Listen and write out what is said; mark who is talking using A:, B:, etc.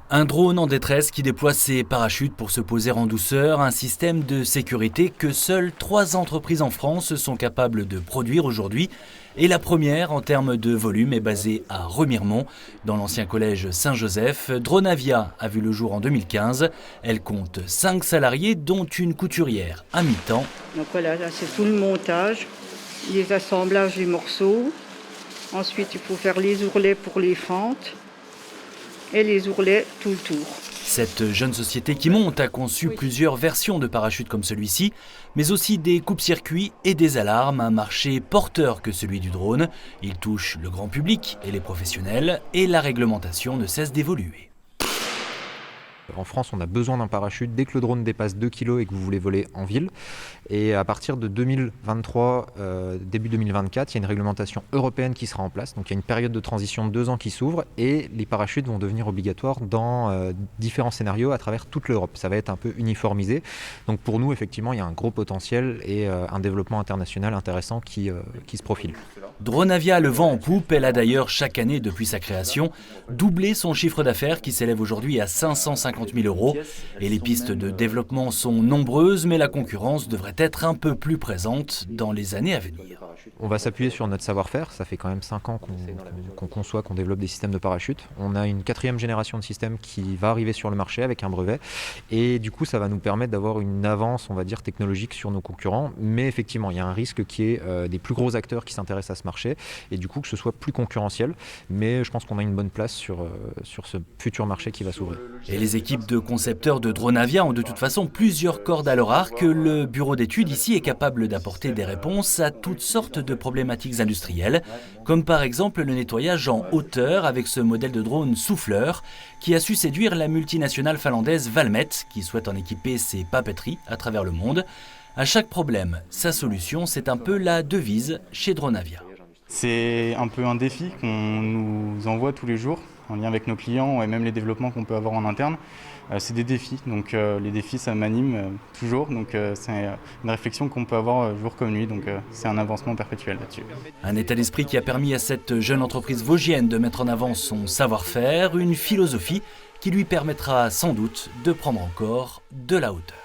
A: Un drone en détresse qui déploie ses parachutes pour se poser en douceur, un système de sécurité que seules 3 entreprises en France sont capables de produire aujourd'hui. Et la première en termes de volume est basée à Remiremont, dans l'ancien collège Saint-Joseph. Dronavia a vu le jour en 2015. Elle compte 5 salariés, dont une couturière à mi-temps.
B: Donc voilà, là c'est tout le montage, les assemblages des morceaux. Ensuite il faut faire les ourlets pour les fentes. Et les ourlets tout le tour.
A: Cette jeune société qui monte a conçu plusieurs versions de parachutes comme celui-ci, mais aussi des coupe-circuits et des alarmes, un marché porteur que celui du drone. Il touche le grand public et les professionnels, et la réglementation ne cesse d'évoluer.
C: En France, on a besoin d'un parachute dès que le drone dépasse 2 kg et que vous voulez voler en ville. Et à partir de 2023, début 2024, il y a une réglementation européenne qui sera en place. Donc il y a une période de transition de 2 ans qui s'ouvre et les parachutes vont devenir obligatoires dans différents scénarios à travers toute l'Europe. Ça va être un peu uniformisé. Donc pour nous, effectivement, il y a un gros potentiel et un développement international intéressant qui se profile.
A: Dronavia a le vent en poupe. Elle a d'ailleurs chaque année depuis sa création doublé son chiffre d'affaires qui s'élève aujourd'hui à 550 000 €. Et les pistes de développement sont nombreuses, mais la concurrence devrait être un peu plus présente dans les années à venir.
C: On va s'appuyer sur notre savoir-faire. Ça fait quand même 5 ans qu'on conçoit, qu'on développe des systèmes de parachute. On a une 4e génération de systèmes qui va arriver sur le marché avec un brevet. Et du coup, ça va nous permettre d'avoir une avance, on va dire, technologique sur nos concurrents. Mais effectivement, il y a un risque qui est des plus gros acteurs qui s'intéressent à ce marché. Et du coup, que ce soit plus concurrentiel. Mais je pense qu'on a une bonne place sur ce futur marché qui va s'ouvrir.
A: Et les équipes de concepteurs de Dronavia ont de toute façon plusieurs cordes à leur arc. Le bureau d'études ici est capable d'apporter des réponses à toutes sortes de problématiques industrielles, comme par exemple le nettoyage en hauteur avec ce modèle de drone souffleur qui a su séduire la multinationale finlandaise Valmet, qui souhaite en équiper ses papeteries à travers le monde. À chaque problème, sa solution, c'est un peu la devise chez Dronavia.
D: C'est un peu un défi qu'on nous envoie tous les jours, en lien avec nos clients et même les développements qu'on peut avoir en interne. C'est des défis, donc les défis ça m'anime toujours, donc c'est une réflexion qu'on peut avoir jour comme nuit, donc c'est un avancement perpétuel là-dessus.
A: Un état d'esprit qui a permis à cette jeune entreprise vosgienne de mettre en avant son savoir-faire, une philosophie qui lui permettra sans doute de prendre encore de la hauteur.